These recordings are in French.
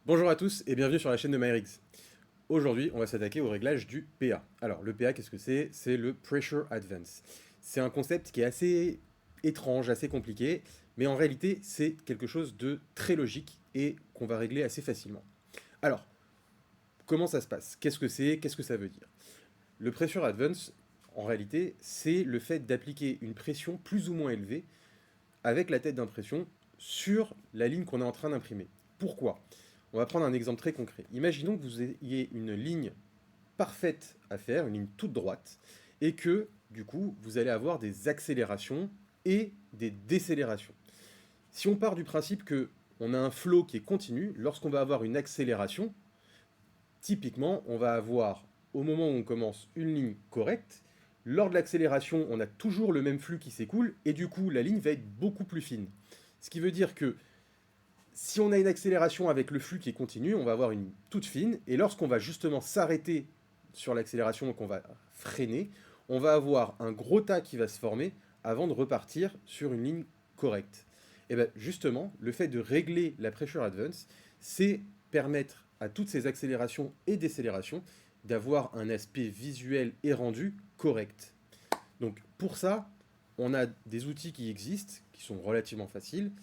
Bonjour à tous et bienvenue sur la chaîne de MyRigs. Aujourd'hui, on va s'attaquer au réglage du PA. Alors, le PA, qu'est-ce que c'est? C'est le Pressure Advance. C'est un concept qui est assez étrange, assez compliqué, mais en réalité, c'est quelque chose de très logique et qu'on va régler assez facilement. Alors, comment ça se passe? Qu'est-ce que c'est? Qu'est-ce que ça veut dire? Le Pressure Advance, en réalité, c'est le fait d'appliquer une pression plus ou moins élevée avec la tête d'impression sur la ligne qu'on est en train d'imprimer. Pourquoi? On va prendre un exemple très concret. Imaginons que vous ayez une ligne parfaite à faire, une ligne toute droite, et que, du coup, vous allez avoir des accélérations et des décélérations. Si on part du principe que on a un flow qui est continu, lorsqu'on va avoir une accélération, typiquement, on va avoir, au moment où on commence, une ligne correcte. Lors de l'accélération, on a toujours le même flux qui s'écoule, et du coup, la ligne va être beaucoup plus fine. Ce qui veut dire que si on a une accélération avec le flux qui est continu, on va avoir une toute fine, et lorsqu'on va justement s'arrêter sur l'accélération, donc on va freiner, on va avoir un gros tas qui va se former avant de repartir sur une ligne correcte. Et bien justement, le fait de régler la pressure advance, c'est permettre à toutes ces accélérations et décélérations d'avoir un aspect visuel et rendu correct. Donc pour ça, on a des outils qui existent, qui sont relativement faciles,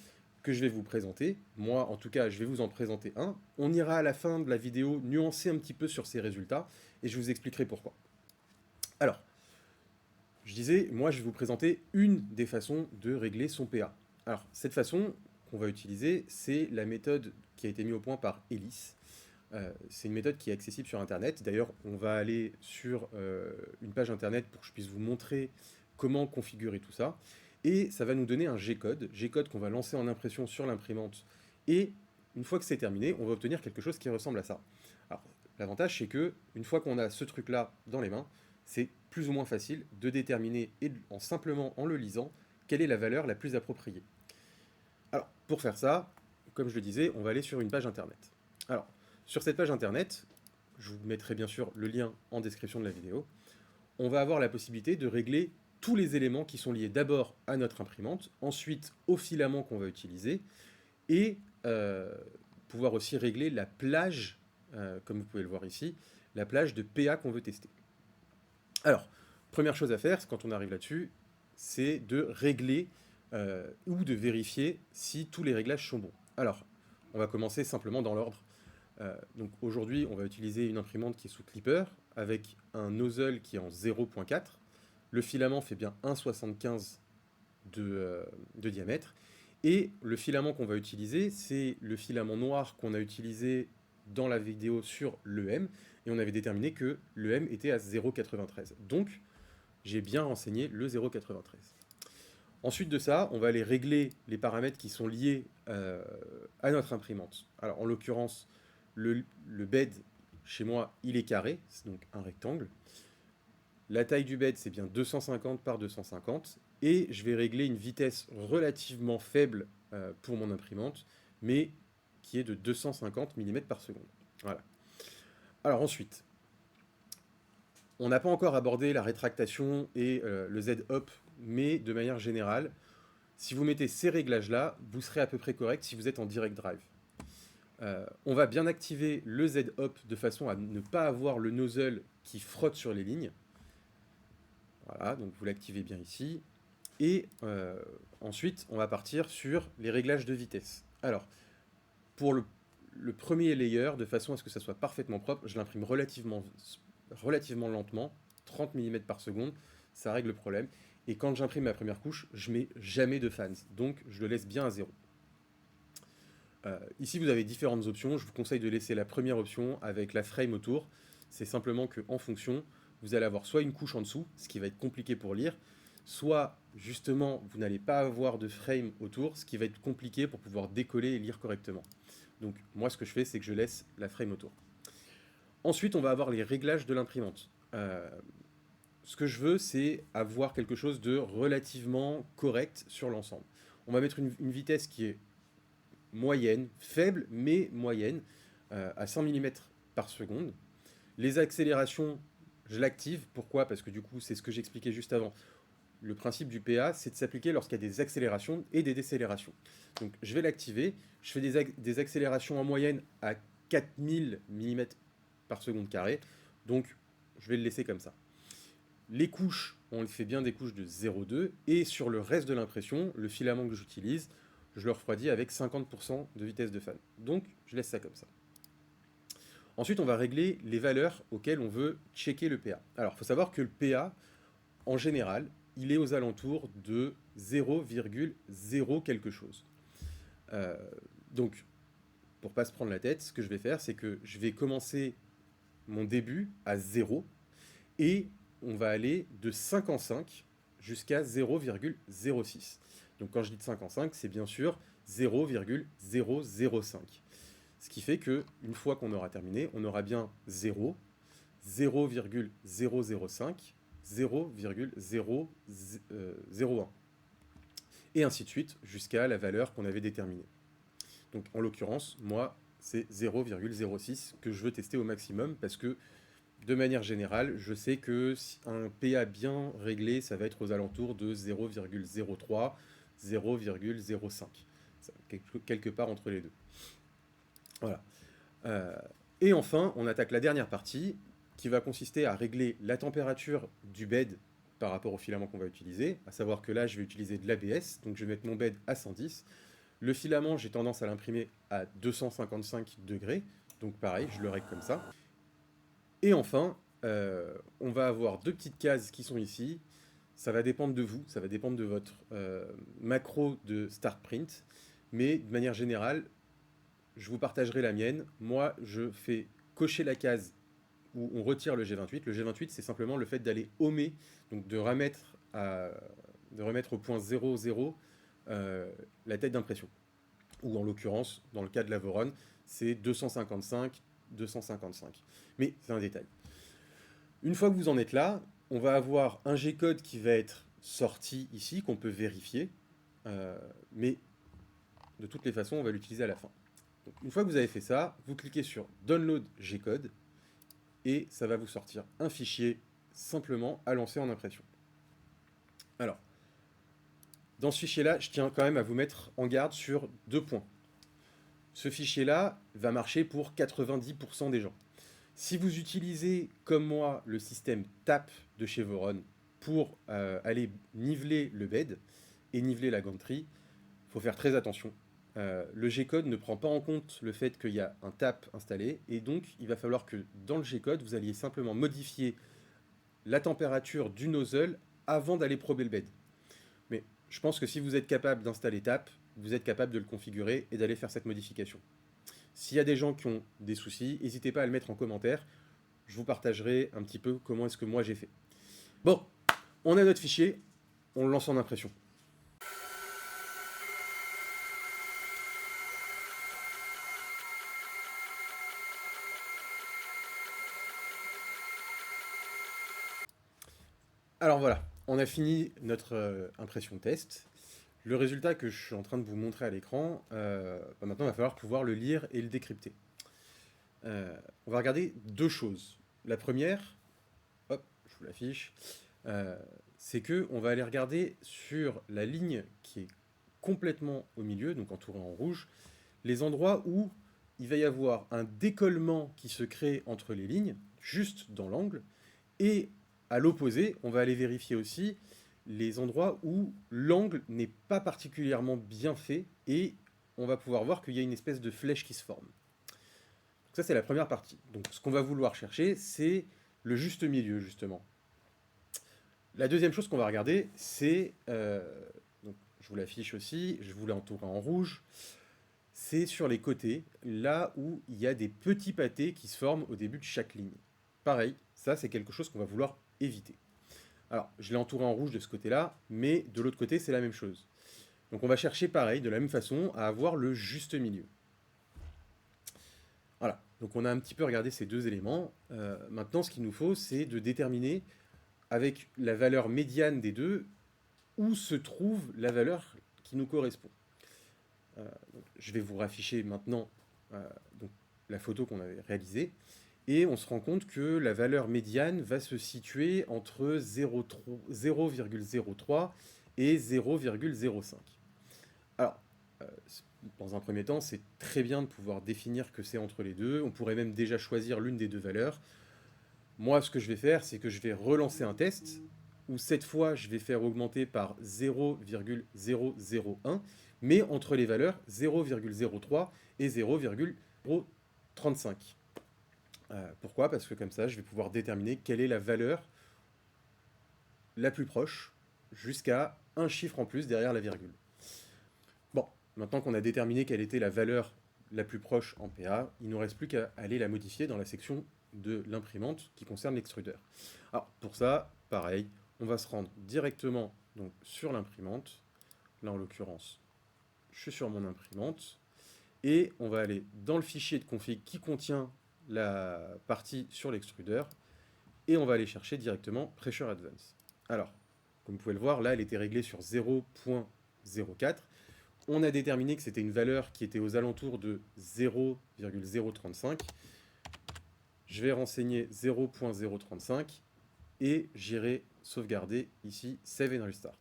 que je vais vous présenter. Moi, en tout cas, je vais vous en présenter un. On ira à la fin de la vidéo nuancer un petit peu sur ces résultats, et je vous expliquerai pourquoi. Alors, je disais, moi, je vais vous présenter une des façons de régler son PA. Alors, cette façon qu'on va utiliser, c'est la méthode qui a été mise au point par Elis. C'est une méthode qui est accessible sur Internet. D'ailleurs, on va aller sur une page Internet pour que je puisse vous montrer comment configurer tout ça. Et ça va nous donner un G-code qu'on va lancer en impression sur l'imprimante. Et une fois que c'est terminé, on va obtenir quelque chose qui ressemble à ça. Alors, l'avantage, c'est que une fois qu'on a ce truc-là dans les mains, c'est plus ou moins facile de déterminer, simplement en le lisant, quelle est la valeur la plus appropriée. Alors, pour faire ça, comme je le disais, on va aller sur une page Internet. Alors, sur cette page Internet, je vous mettrai bien sûr le lien en description de la vidéo, on va avoir la possibilité de régler tous les éléments qui sont liés d'abord à notre imprimante, ensuite au filament qu'on va utiliser, et pouvoir aussi régler la plage, comme vous pouvez le voir ici, la plage de PA qu'on veut tester. Alors, première chose à faire, quand on arrive là-dessus, c'est de régler ou de vérifier si tous les réglages sont bons. Alors, on va commencer simplement dans l'ordre. Donc aujourd'hui, on va utiliser une imprimante qui est sous clipper, avec un nozzle qui est en 0.4. Le filament fait bien 1,75 de diamètre. Et le filament qu'on va utiliser, c'est le filament noir qu'on a utilisé dans la vidéo sur l'EM, et on avait déterminé que l'EM était à 0,93. Donc, j'ai bien renseigné le 0,93. Ensuite de ça, on va aller régler les paramètres qui sont liés à notre imprimante. Alors, en l'occurrence, le bed, chez moi, il est carré, c'est donc un rectangle. La taille du bed, c'est bien 250 par 250. Et je vais régler une vitesse relativement faible pour mon imprimante, mais qui est de 250 mm par seconde. Voilà. Alors ensuite, on n'a pas encore abordé la rétractation et le Z-hop, mais de manière générale, si vous mettez ces réglages-là, vous serez à peu près correct si vous êtes en direct drive. On va bien activer le Z-hop de façon à ne pas avoir le nozzle qui frotte sur les lignes. Voilà, donc vous l'activez bien ici. Et ensuite, on va partir sur les réglages de vitesse. Alors, pour le premier layer, de façon à ce que ça soit parfaitement propre, je l'imprime relativement lentement, 30 mm par seconde, ça règle le problème. Et quand j'imprime ma première couche, je mets jamais de fans, donc je le laisse bien à 0. Ici, vous avez différentes options. Je vous conseille de laisser la première option avec la frame autour. C'est simplement qu'en fonction, vous allez avoir soit une couche en dessous, ce qui va être compliqué pour lire, soit justement, vous n'allez pas avoir de frame autour, ce qui va être compliqué pour pouvoir décoller et lire correctement. Donc moi, ce que je fais, c'est que je laisse la frame autour. Ensuite, on va avoir les réglages de l'imprimante. Ce que je veux, c'est avoir quelque chose de relativement correct sur l'ensemble. On va mettre une vitesse qui est moyenne, faible, mais moyenne, à 100 mm par seconde. Les accélérations, je l'active. Pourquoi? Parce que du coup, c'est ce que j'expliquais juste avant. le principe du PA, c'est de s'appliquer lorsqu'il y a des accélérations et des décélérations. Donc je vais l'activer, je fais des accélérations en moyenne à 4000 mm par seconde carrée, donc je vais le laisser comme ça. Les couches, on fait bien des couches de 0,2, et sur le reste de l'impression, le filament que j'utilise, je le refroidis avec 50% de vitesse de fan. Donc je laisse ça comme ça. Ensuite, on va régler les valeurs auxquelles on veut checker le PA. Alors, il faut savoir que le PA, en général, il est aux alentours de 0,0 quelque chose. Donc, pour pas se prendre la tête, ce que je vais faire, c'est que je vais commencer mon début à 0 et on va aller de 5 en 5 jusqu'à 0,06. Donc quand je dis de 5 en 5, c'est bien sûr 0,005. Ce qui fait que une fois qu'on aura terminé, on aura bien 0, 0,005, 0,001. Et ainsi de suite jusqu'à la valeur qu'on avait déterminée. Donc en l'occurrence, moi, c'est 0,06 que je veux tester au maximum parce que de manière générale, je sais que un PA bien réglé, ça va être aux alentours de 0,03, 0,05. Quelque part entre les deux. Voilà. Et enfin, on attaque la dernière partie qui va consister à régler la température du bed par rapport au filament qu'on va utiliser, à savoir que là, je vais utiliser de l'ABS, donc je vais mettre mon bed à 110. Le filament, j'ai tendance à l'imprimer à 255 degrés, donc pareil, je le règle comme ça. Et enfin, on va avoir deux petites cases qui sont ici. Ça va dépendre de vous, ça va dépendre de votre macro de Start Print, mais de manière générale, je vous partagerai la mienne. Moi, je fais cocher la case où on retire le G28. Le G28, c'est simplement le fait d'aller ommer, donc de remettre au point 00 la tête d'impression. Ou en l'occurrence, dans le cas de la Voron, c'est 255, 255. Mais c'est un détail. Une fois que vous en êtes là, on va avoir un G-code qui va être sorti ici, qu'on peut vérifier. Mais de toutes les façons, on va l'utiliser à la fin. Donc, une fois que vous avez fait ça, vous cliquez sur Download G-code et ça va vous sortir un fichier simplement à lancer en impression. Alors, dans ce fichier-là, je tiens quand même à vous mettre en garde sur deux points. Ce fichier-là va marcher pour 90% des gens. Si vous utilisez, comme moi, le système TAP de chez Voron pour aller niveler le bed et niveler la gantry, il faut faire très attention. Le G-code ne prend pas en compte le fait qu'il y a un TAP installé, et donc il va falloir que dans le G-code, vous alliez simplement modifier la température du nozzle avant d'aller prober le bed. Mais je pense que si vous êtes capable d'installer TAP, vous êtes capable de le configurer et d'aller faire cette modification. S'il y a des gens qui ont des soucis, n'hésitez pas à le mettre en commentaire. Je vous partagerai un petit peu comment est-ce que moi j'ai fait. Bon, on a notre fichier, on le lance en impression. Alors voilà, on a fini notre impression test. Le résultat que je suis en train de vous montrer à l'écran, maintenant il va falloir pouvoir le lire et le décrypter. On va regarder deux choses. La première, hop, je vous l'affiche, c'est que on va aller regarder sur la ligne qui est complètement au milieu, donc entourée en rouge, les endroits où il va y avoir un décollement qui se crée entre les lignes, juste dans l'angle, et à l'opposé, on va aller vérifier aussi les endroits où l'angle n'est pas particulièrement bien fait, et on va pouvoir voir qu'il y a une espèce de flèche qui se forme. Donc ça, c'est la première partie. Donc ce qu'on va vouloir chercher, c'est le juste milieu, justement. La deuxième chose qu'on va regarder, c'est, donc je vous l'affiche aussi, je vous l'ai entouré en rouge, c'est sur les côtés, là où il y a des petits pâtés qui se forment au début de chaque ligne. Pareil, ça c'est quelque chose qu'on va vouloir éviter. Alors, je l'ai entouré en rouge de ce côté-là, mais de l'autre côté, c'est la même chose. Donc on va chercher pareil, de la même façon, à avoir le juste milieu. Voilà, donc on a un petit peu regardé ces deux éléments. Maintenant, ce qu'il nous faut, c'est de déterminer, avec la valeur médiane des deux, où se trouve la valeur qui nous correspond. Donc, je vais vous rafficher maintenant donc, la photo qu'on avait réalisée. et on se rend compte que la valeur médiane va se situer entre 0,03 et 0,05. Alors, euh, dans un premier temps, c'est très bien de pouvoir définir que c'est entre les deux. On pourrait même déjà choisir l'une des deux valeurs. Moi, ce que je vais faire, c'est que je vais relancer un test, où cette fois, je vais faire augmenter par 0,001, mais entre les valeurs 0,03 et 0,035. Pourquoi? Parce que comme ça, je vais pouvoir déterminer quelle est la valeur la plus proche, jusqu'à un chiffre en plus derrière la virgule. Bon, maintenant qu'on a déterminé quelle était la valeur la plus proche en PA, il ne nous reste plus qu'à aller la modifier dans la section de l'imprimante qui concerne l'extrudeur. Alors pour ça, pareil, on va se rendre directement donc, sur l'imprimante. Là en l'occurrence, je suis sur mon imprimante. Et on va aller dans le fichier de config qui contient la partie sur l'extrudeur. Et on va aller chercher directement Pressure Advance. Alors, comme vous pouvez le voir, là elle était réglée sur 0.04. On a déterminé que c'était une valeur qui était aux alentours de 0,035. Je vais renseigner 0.035 et j'irai sauvegarder ici Save and Restart.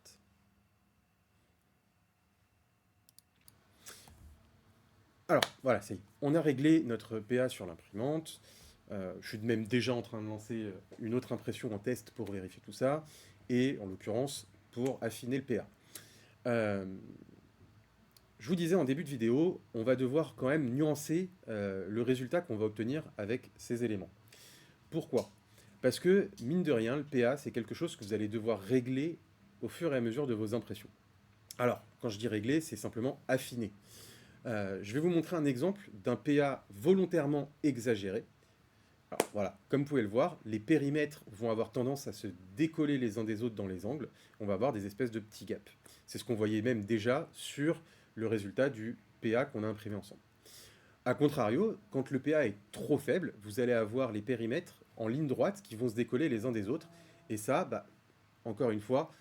Alors, voilà, c'est on a réglé notre PA sur l'imprimante. Je suis même déjà en train de lancer une autre impression en test pour vérifier tout ça, et en l'occurrence pour affiner le PA. Je vous disais en début de vidéo, on va devoir quand même nuancer le résultat qu'on va obtenir avec ces éléments. Pourquoi? Parce que, mine de rien, le PA, c'est quelque chose que vous allez devoir régler au fur et à mesure de vos impressions. Alors, quand je dis régler, c'est simplement affiner. Je vais vous montrer un exemple d'un PA volontairement exagéré. Alors, voilà, comme vous pouvez le voir, les périmètres vont avoir tendance à se décoller les uns des autres dans les angles. On va avoir des espèces de petits gaps. C'est ce qu'on voyait même déjà sur le résultat du PA qu'on a imprimé ensemble. A contrario, quand le PA est trop faible, vous allez avoir les périmètres en ligne droite qui vont se décoller les uns des autres. Et ça, encore une fois,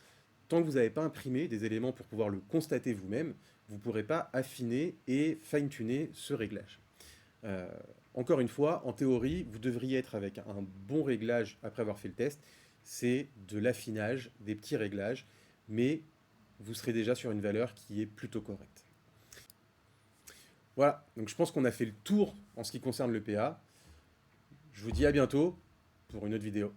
tant que vous n'avez pas imprimé des éléments pour pouvoir le constater vous-même, vous ne pourrez pas affiner et fine-tuner ce réglage. Encore une fois, en théorie, vous devriez être avec un bon réglage après avoir fait le test. C'est de l'affinage, des petits réglages, mais vous serez déjà sur une valeur qui est plutôt correcte. Voilà, donc je pense qu'on a fait le tour en ce qui concerne le PA. Je vous dis à bientôt pour une autre vidéo.